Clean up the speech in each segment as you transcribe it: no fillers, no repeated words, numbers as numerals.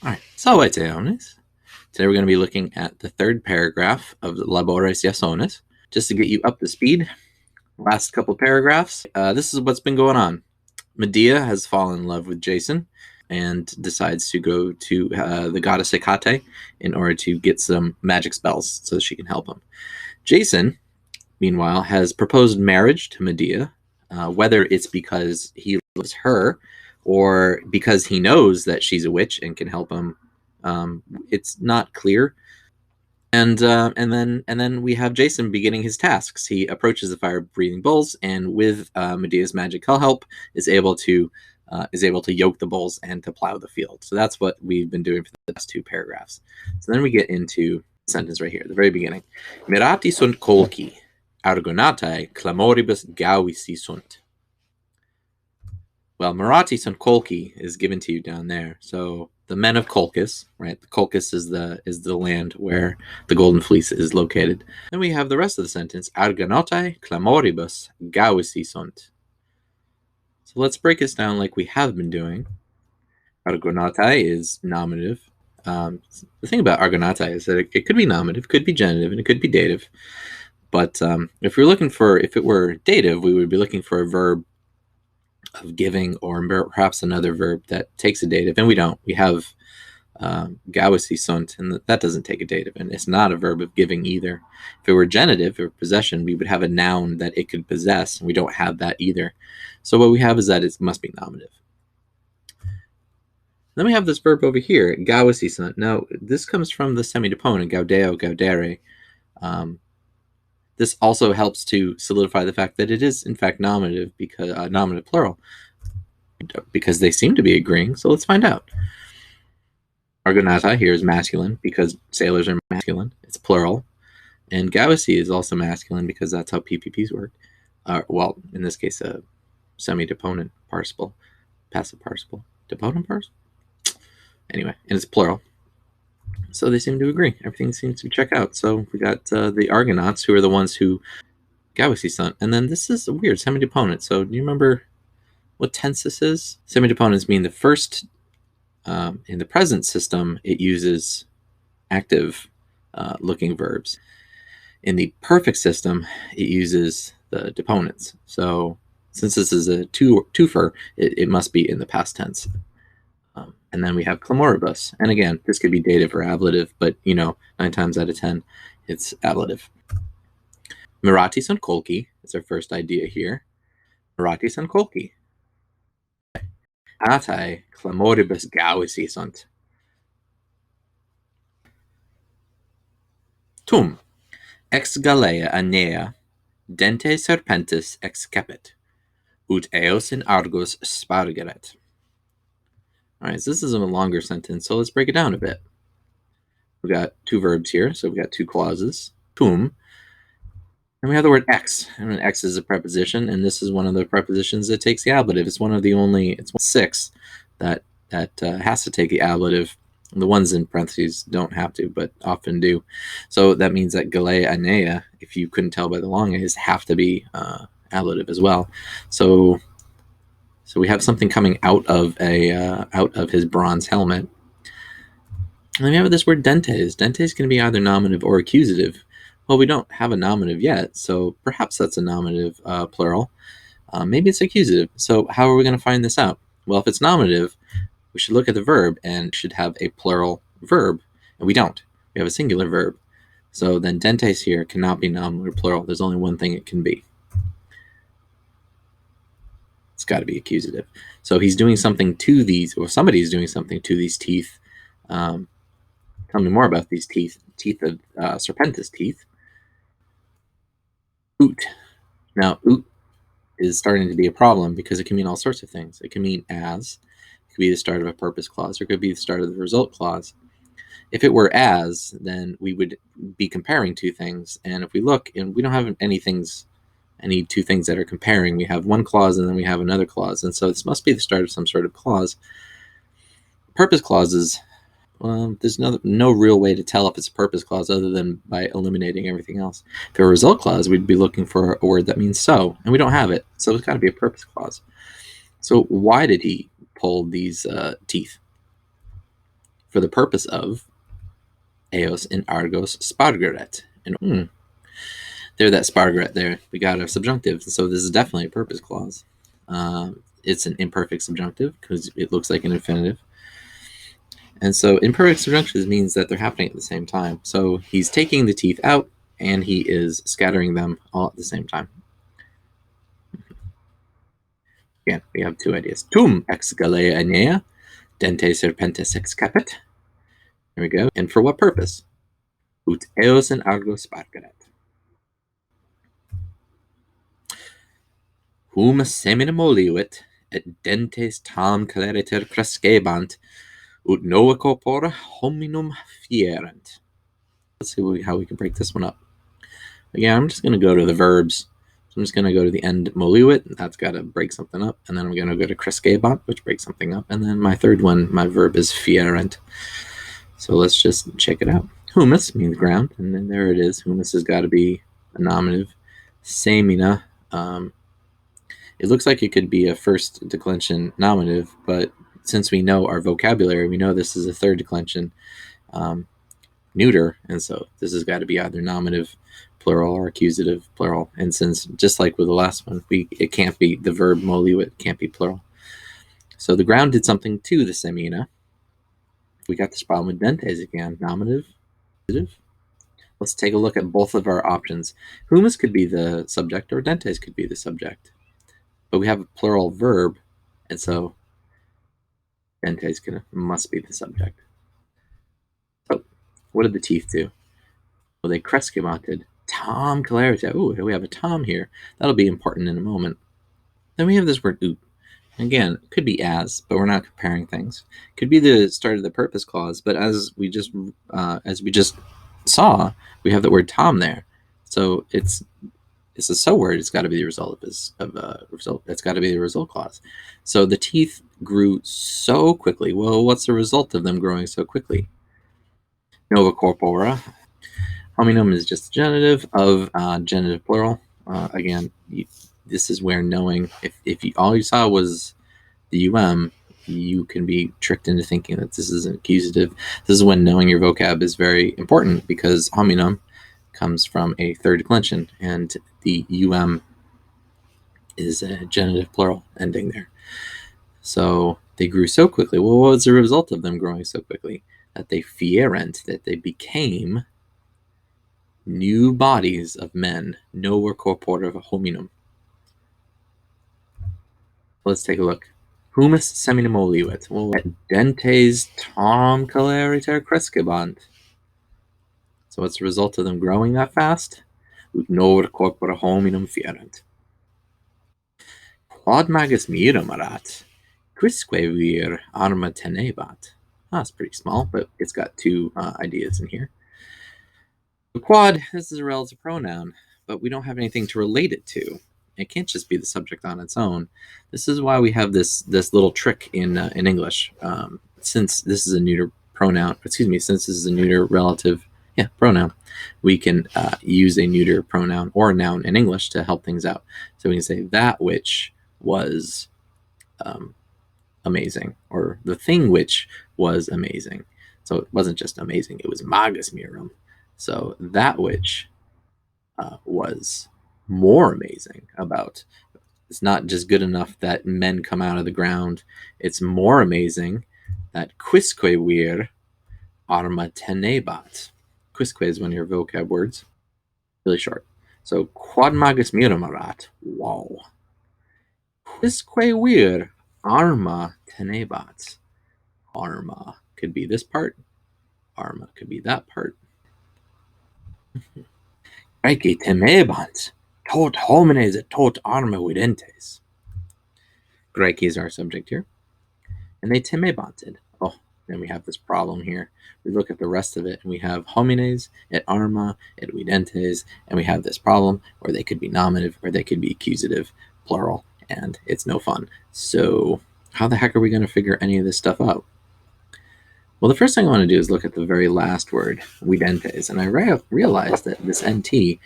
All right, Salve Iasonis. Today we're going to be looking at the third paragraph of the Labores Iasonis. Just to get you up to speed, last couple paragraphs, this is what's been going on. Medea has fallen in love with Jason and decides to go to the goddess Hecate in order to get some magic spells so that she can help him. Jason, meanwhile, has proposed marriage to Medea, whether it's because he loves her or because he knows that she's a witch and can help him. It's not clear. And then we have Jason beginning his tasks. He approaches the fire-breathing bulls, and with Medea's magical help, is able to yoke the bulls and to plow the field. So that's what we've been doing for the past two paragraphs. So then we get into the sentence right here, the very beginning. Mirati sunt kolki, argonatae clamoribus gavisi sunt. Well, Mirati sunt kolki is given to you down there. So the men of Colchis, right? The Colchis is the land where the Golden Fleece is located. Then we have the rest of the sentence: Argonautae clamoribus gavisi sunt. So let's break this down like we have been doing. Argonautae is nominative. The thing about Argonautae is that it could be nominative, could be genitive, and it could be dative. But if it were dative, we would be looking for a verb of giving, or perhaps another verb that takes a dative, and we don't. We have gavisi sunt, and that doesn't take a dative, and it's not a verb of giving either. If it were genitive or possession, we would have a noun that it could possess, and we don't have that either. So what we have is that it must be nominative. Then we have this verb over here, gavisi sunt. Now, this comes from the semi-deponent, gaudeo, gaudere. This also helps to solidify the fact that it is, in fact, nominative, because nominative plural, because they seem to be agreeing. So let's find out. Argonata here is masculine because sailors are masculine. It's plural. And gavisi is also masculine because that's how PPPs work. Well, in this case, a semi-deponent participle, passive participle, deponent participle. Anyway, and it's plural. So they seem to agree. Everything seems to check out. So we got the Argonauts, who are the ones who gavisi sunt. And then this is a weird semi-deponent. So do you remember what tense this is? Semi-deponents mean the first, in the present system, it uses active looking verbs. In the perfect system, it uses the deponents. So since this is a twofer, it must be in the past tense. And then we have clamoribus. And again, this could be dative or ablative, but 9 times out of 10, it's ablative. Mirati sunt kolki is our first idea here. Mirati sunt kolki. Atai clamoribus gavisi sunt. Tum, ex galea anea, dente serpentis excepit, ut eos in argos spargeret. All right, so this is a longer sentence, so let's break it down a bit. We've got two verbs here, so we've got two clauses. Tum, and we have the word ex, and ex is a preposition, and this is one of the prepositions that takes the ablative. It's one of the only, it's 6 that has to take the ablative. The ones in parentheses don't have to, but often do. So that means that galea anea, if you couldn't tell by the long a's, have to be ablative as well. So we have something coming out of his bronze helmet. And then we have this word dentes. Dentes can be either nominative or accusative. Well, we don't have a nominative yet, so perhaps that's a nominative plural. Maybe it's accusative. So how are we going to find this out? Well, if it's nominative, we should look at the verb and should have a plural verb, and we don't. We have a singular verb. So then dentes here cannot be nominal or plural. There's only one thing it can be. It's got to be accusative. So he's doing something to these, or somebody's doing something to these teeth. Tell me more about these teeth. Teeth of serpentis teeth. Oot. Now, oot is starting to be a problem because it can mean all sorts of things. It can mean as. It could be the start of a purpose clause, or it could be the start of the result clause. If it were as, then we would be comparing two things. And if we look, and we don't have any two things that are comparing. We have one clause and then we have another clause. And so this must be the start of some sort of clause. Purpose clauses, there's no real way to tell if it's a purpose clause other than by eliminating everything else. If it were a result clause, we'd be looking for a word that means so, and we don't have it. So it's got to be a purpose clause. So why did he pull these teeth? for the purpose of eos in argos spargeret. And there, that spargeret there, we got a subjunctive. So this is definitely a purpose clause. It's an imperfect subjunctive because it looks like an infinitive. And so imperfect subjunctives means that they're happening at the same time. So he's taking the teeth out and he is scattering them all at the same time. Again, we have two ideas. Tum ex galea anea, dente serpentes ex capit. There we go. And for what purpose? Ut eos in argo spargeret. Hum semina moliuit, et dentes tam clariter crescebant, ut nova corpora hominum fierent. Let's see how we can break this one up. Again, I'm just going to go to the verbs. So I'm just going to go to the end moliuit. That's got to break something up. And then I'm going to go to crescebant, which breaks something up. And then my third one, my verb is fierent. So let's just check it out. Humus means ground. And then there it is. Humus has got to be a nominative. Semina. It looks like it could be a first declension nominative, but since we know our vocabulary, we know this is a third declension neuter, and so this has got to be either nominative plural or accusative plural. And since, just like with the last one, it can't be the verb moliuit, can't be plural. So the ground did something to the semina. We got this problem with dentes again, nominative, accusative. Let's take a look at both of our options. Humus could be the subject or dentes could be the subject. But we have a plural verb, and so dentes must be the subject. So what did the teeth do? Well, they crescebanted. Tom clarita. Ooh, we have a tom here. That'll be important in a moment. Then we have this word oot. Again, it could be as, but we're not comparing things. Could be the start of the purpose clause, but as we just saw, we have the word tom there. So it's a so word. It's got to be the result of a result. It's got to be the result clause. So the teeth grew so quickly. Well, what's the result of them growing so quickly? Nova corpora. Hominum is just genitive of genitive plural. Again, this is where knowing, if all you saw was the you can be tricked into thinking that this is an accusative. This is when knowing your vocab is very important, because hominum comes from a third declension, and the is a genitive plural ending there. So they grew so quickly. Well, what was the result of them growing so quickly? That they fierent, that they became new bodies of men, nova corpora hominum. Let's take a look. Humus semina moliuit. Well, dentes tom clariter crescebant. So what's the result of them growing that fast? Ut nova corpora hominum fierent. Quod magus miramarat, quisque vir arma tenebat. It's pretty small, but it's got two ideas in here. The quad, this is a relative pronoun, but we don't have anything to relate it to. It can't just be the subject on its own. This is why we have this little trick in English. Since this is a neuter pronoun, since this is a neuter relative pronoun, we can use a neuter pronoun or a noun in English to help things out. So we can say that which was amazing, or the thing which was amazing. So it wasn't just amazing, it was magus mirum. So that which was more amazing about, it's not just good enough that men come out of the ground, it's more amazing that quisque vir arma tenebat. Quisque is one of your vocab words, really short. So quod magus miramarat, wow. Quisque vir arma tenebat. Arma could be this part, arma could be that part. Graece temebant, tot homines et tot arma videntes. Graece is our subject here. And they temebanted. Oh, then we have this problem here. We look at the rest of it, and we have homines et arma et videntes, and we have this problem where they could be nominative or they could be accusative, plural, and it's no fun. So how the heck are we going to figure any of this stuff out? Well, the first thing I want to do is look at the very last word, videntes, and I realized that this nt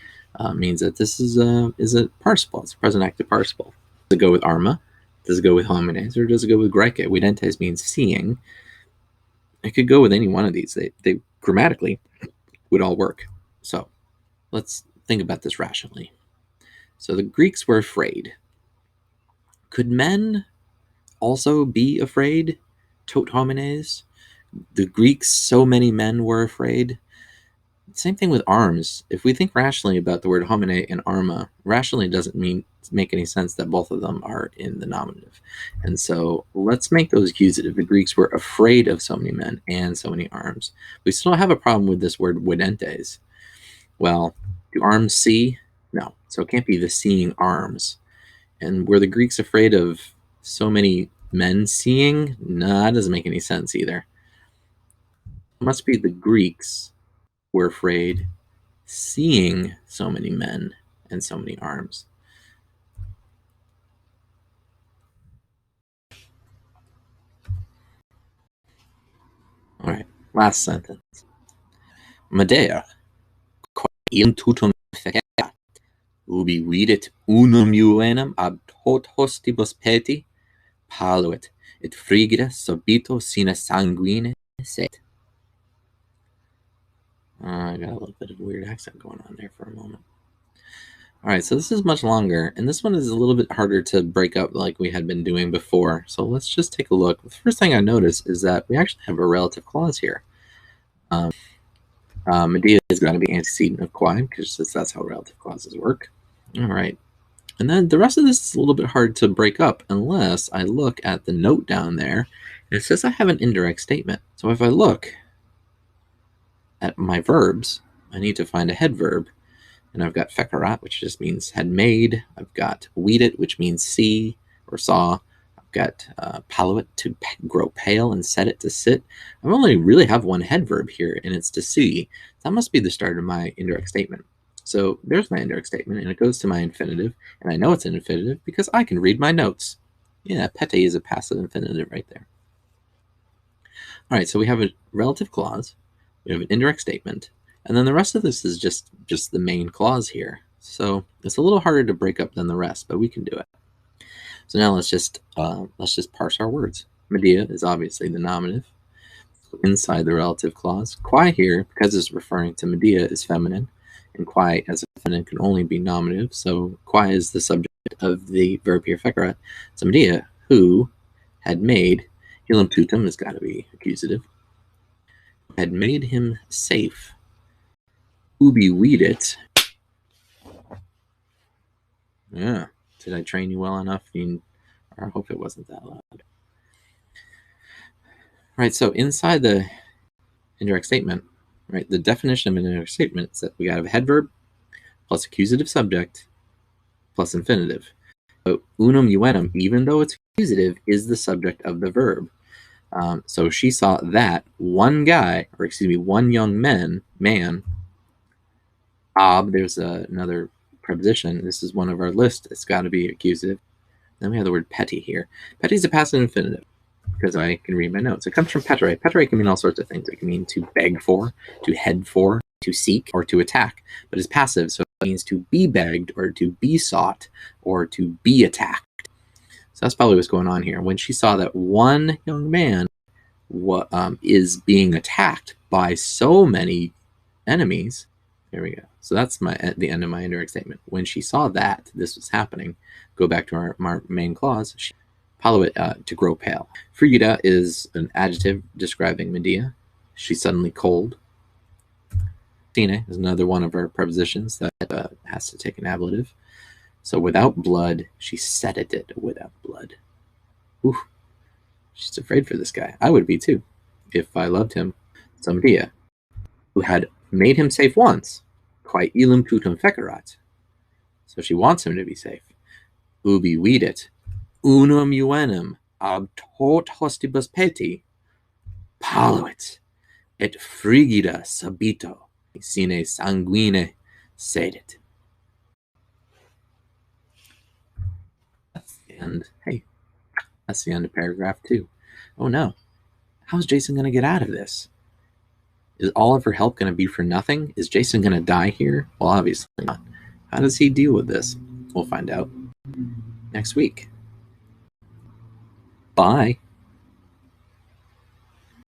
means that this is a participle. It's a present active participle. Does it go with arma? Does it go with homines? Or does it go with graece? Videntes means seeing. It could go with any one of these. They grammatically would all work. So let's think about this rationally. So the Greeks were afraid. Could men also be afraid? Tot homines. The Greeks, so many men were afraid. Same thing with arms. If we think rationally about the word homine and arma, rationally doesn't make any sense that both of them are in the nominative. And so let's make those accusative. The Greeks were afraid of so many men and so many arms. We still have a problem with this word videntes. Well, do arms see? No. So it can't be the seeing arms. And were the Greeks afraid of so many men seeing? No, that doesn't make any sense either. It must be the Greeks were afraid seeing so many men and so many arms. All right, last sentence. Medea, quae tutum fecea, ubi vidit unum juvenam ab tot hostibus peti, paluit, et frigida subito sine sanguine sed. I got a little bit of a weird accent going on there for a moment. All right, so this is much longer, and this one is a little bit harder to break up like we had been doing before. So let's just take a look. The first thing I notice is that we actually have a relative clause here. Medea is going to be antecedent of quae, because that's how relative clauses work. All right. And then the rest of this is a little bit hard to break up unless I look at the note down there. And it says I have an indirect statement. So if I look at my verbs, I need to find a head verb. And I've got fecerat, which just means had made. I've got vidit, which means see or saw. I've got paluit, to grow pale, and set it, to sit. I only really have one head verb here, and it's to see. That must be the start of my indirect statement. So there's my indirect statement, and it goes to my infinitive. And I know it's an infinitive because I can read my notes. Yeah, pete is a passive infinitive right there. All right, so we have a relative clause. We have an indirect statement. And then the rest of this is just the main clause here. So it's a little harder to break up than the rest, but we can do it. So now let's just parse our words. Medea is obviously the nominative. So inside the relative clause, quae here, because it's referring to Medea, is feminine, and quae as a feminine can only be nominative. So quae is the subject of the verb here, fecerat. So Medea, who had made, illum tutum has got to be accusative, had made him safe. Ubi vidit. Yeah. Did I train you well enough? I hope it wasn't that loud. Right, so inside the indirect statement, right, the definition of an indirect statement is that we got a head verb plus accusative subject plus infinitive. So unum juvenum, even though it's accusative, is the subject of the verb. So she saw that one young man, ob, there's another preposition. This is one of our lists. It's got to be accusative. Then we have the word petty here. Petty is a passive infinitive because I can read my notes. It comes from petere. Petere can mean all sorts of things. It can mean to beg for, to head for, to seek, or to attack. But it's passive, so it means to be begged or to be sought or to be attacked. So that's probably what's going on here. When she saw that one young man is being attacked by so many enemies, there we go. So that's the end of my indirect statement. When she saw that this was happening, go back to our main clause, paluit, to grow pale. Frigida is an adjective describing Medea. She's suddenly cold. Sine is another one of our prepositions that has to take an ablative. So without blood, she said it without blood. Ooh, she's afraid for this guy. I would be too, if I loved him. So Medea, who had made him safe once, quae illum tutum fecerat. So she wants him to be safe. Ubi vidit, unum juvenum ab tot hostibus peti, paluit, et frigida subito sine sanguine sedit. And hey, that's the end of paragraph 2. Oh no, how's Jason going to get out of this? Is all of her help going to be for nothing? Is Jason going to die here? Well, obviously not. How does he deal with this? We'll find out next week. Bye.